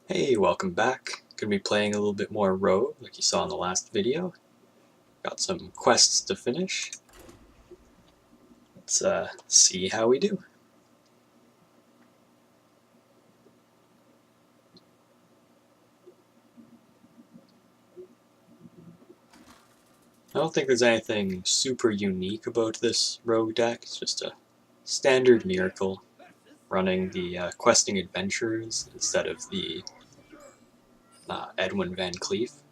Hey, welcome back. Gonna be playing a little bit more Rogue, like you saw in the last video. Got some quests to finish. Let's see how we do. I don't think there's anything super unique about this Rogue deck. It's just a standard miracle running the questing adventurers instead of the Edwin Van Cleef.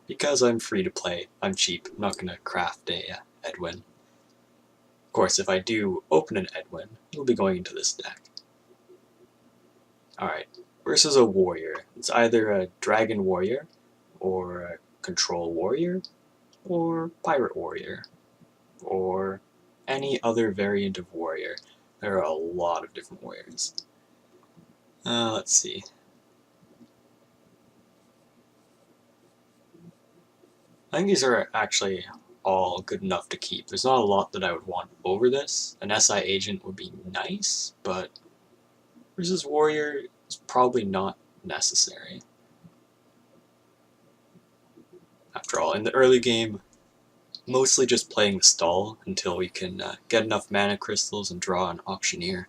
Because I'm free to play, I'm cheap. I'm not gonna craft a Edwin. Of course, if I do open an Edwin, it'll be going into this deck. Alright, versus a warrior. It's either a dragon warrior, or a control warrior, or pirate warrior, or any other variant of warrior. There are a lot of different warriors. Let's see. I think these are actually all good enough to keep. There's not a lot that I would want over this. An SI agent would be nice, but versus warrior is probably not necessary. After all, in the early game, mostly just playing the stall until we can get enough mana crystals and draw an auctioneer.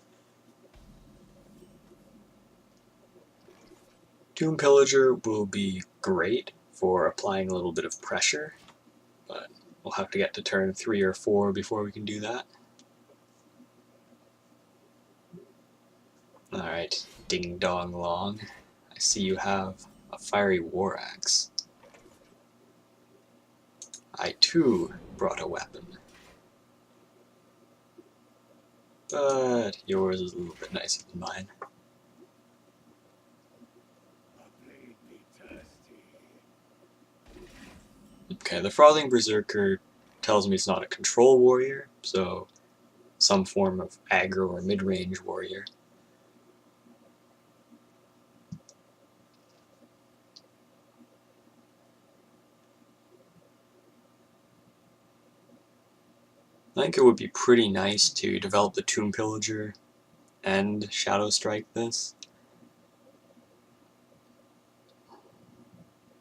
Tomb Pillager will be great for applying a little bit of pressure, but we'll have to get to turn 3 or 4 before we can do that. Alright, ding dong long. I see you have a fiery war axe. I too brought a weapon. But yours is a little bit nicer than mine. Okay, the Frothing Berserker tells me it's not a control warrior, so some form of aggro or mid-range warrior. I think it would be pretty nice to develop the Tomb Pillager and Shadow Strike this.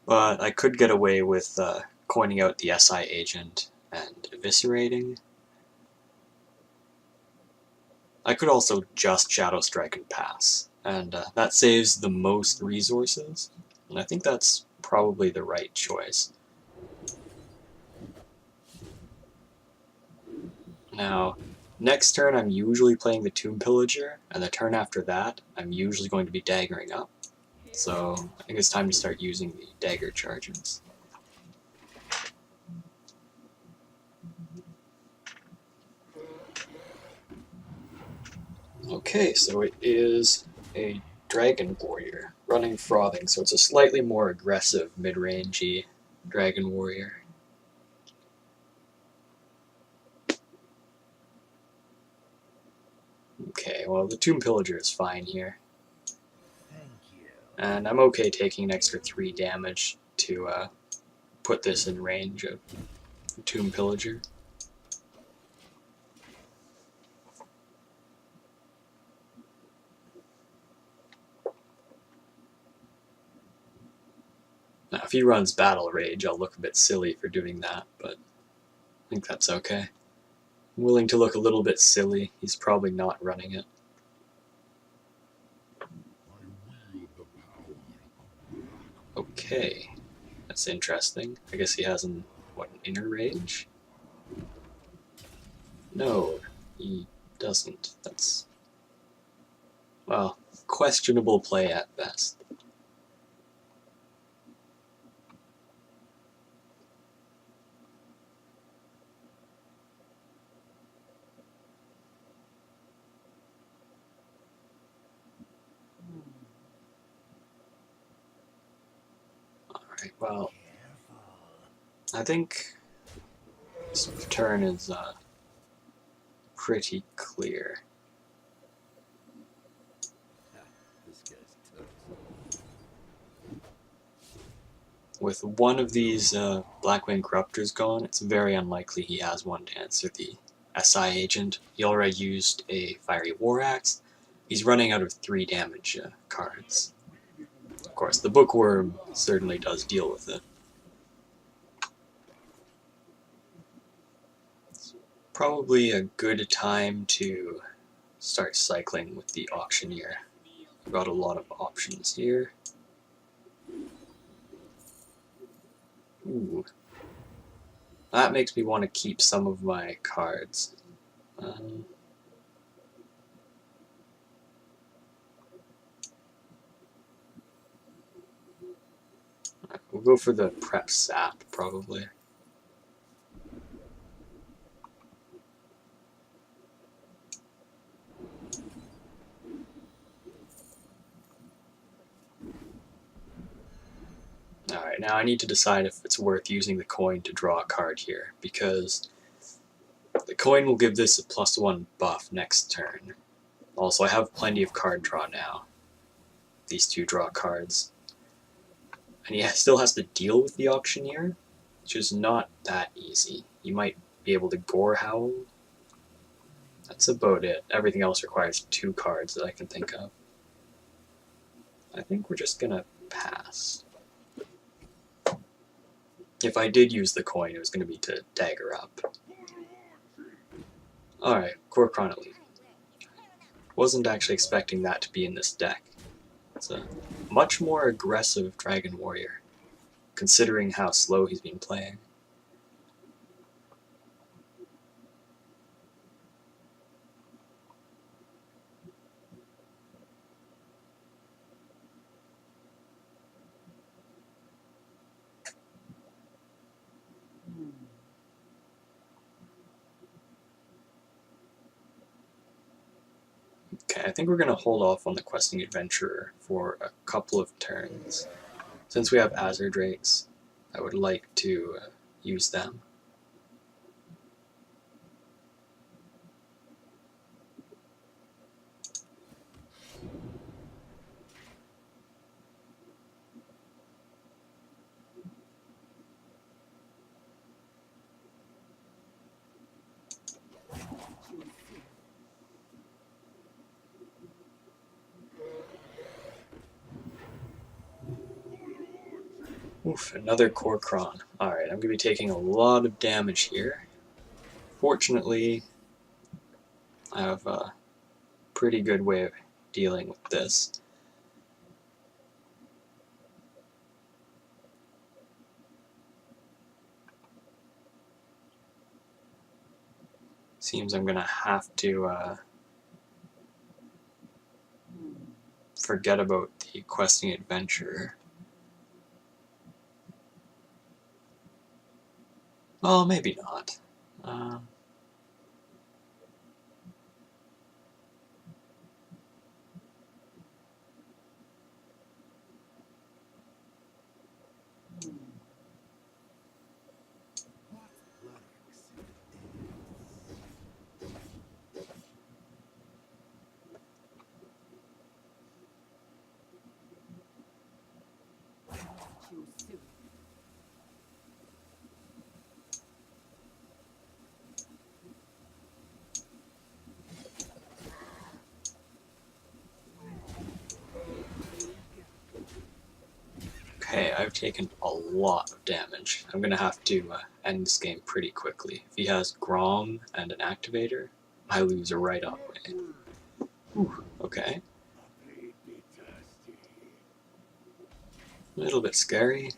But I could get away with coining out the SI agent and eviscerating. I could also just Shadow Strike and pass, and that saves the most resources, and I think that's probably the right choice. Now, next turn I'm usually playing the Tomb Pillager, and the turn after that I'm usually going to be daggering up. So I think it's time to start using the dagger charges. Okay, so it is a Dragon Warrior running Frothing, so it's a slightly more aggressive mid-rangey Dragon Warrior. Okay, well the Tomb Pillager is fine here. And I'm okay taking an extra 3 damage to put this in range of the Tomb Pillager. Now if he runs Battle Rage, I'll look a bit silly for doing that, but I think that's okay. I'm willing to look a little bit silly. He's probably not running it. Okay, that's interesting. I guess he has an inner rage? No, he doesn't. That's, well, questionable play at best. Alright, well, I think this turn is pretty clear. With one of these Blackwing Corruptors gone, it's very unlikely he has one to answer the SI agent. He already used a Fiery War Axe. He's running out of 3 damage cards. course, the bookworm certainly does deal with it. It's probably a good time to start cycling with the auctioneer. We've got a lot of options here. Ooh. That makes me want to keep some of my cards. We'll go for the prep sap, probably. Alright, now I need to decide if it's worth using the coin to draw a card here, because the coin will give this a +1 buff next turn. Also, I have plenty of card draw now. These two draw cards. And he still has to deal with the auctioneer, which is not that easy. You might be able to Gore Howl. That's about it. Everything else requires 2 cards that I can think of. I think we're just gonna pass. If I did use the coin, it was gonna be to dagger up. Alright, Core Chronolith. Wasn't actually expecting that to be in this deck. It's a much more aggressive Dragon Warrior, considering how slow he's been playing. Okay, I think we're going to hold off on the Questing Adventurer for a couple of turns. Since we have Azure Drakes, I would like to use them. Oof, another Core Chron. Alright, I'm going to be taking a lot of damage here. Fortunately, I have a pretty good way of dealing with this. Seems I'm going to have to forget about the Questing Adventurer. Well, maybe not. Okay, I've taken a lot of damage. I'm going to have to end this game pretty quickly. If he has Grom and an Activator, I lose right away. Whew, okay. A little bit scary.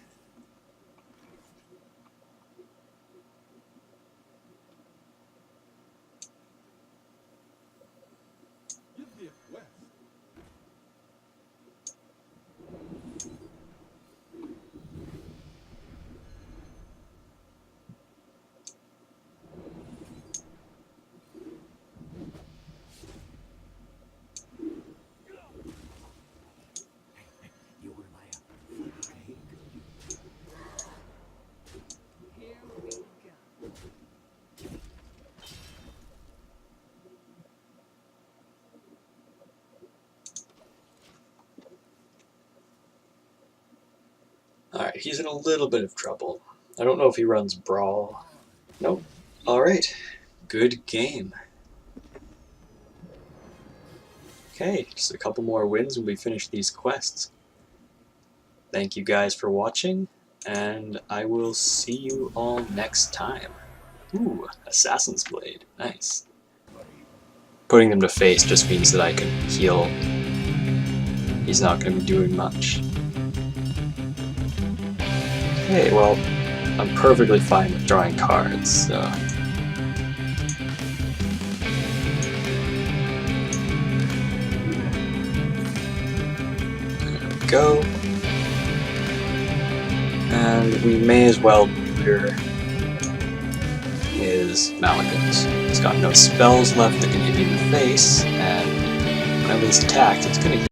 Alright, he's in a little bit of trouble. I don't know if he runs Brawl. Nope. Alright, good game. Okay, just a couple more wins and we finish these quests. Thank you guys for watching, and I will see you all next time. Ooh, Assassin's Blade. Nice. Putting them to face just means that I can heal. He's not going to be doing much. Okay, well, I'm perfectly fine with drawing cards, so... There we go. And we may as well neuter his Malikins. He's got no spells left that can hit you in the face, and whenever he's attacked, it's going to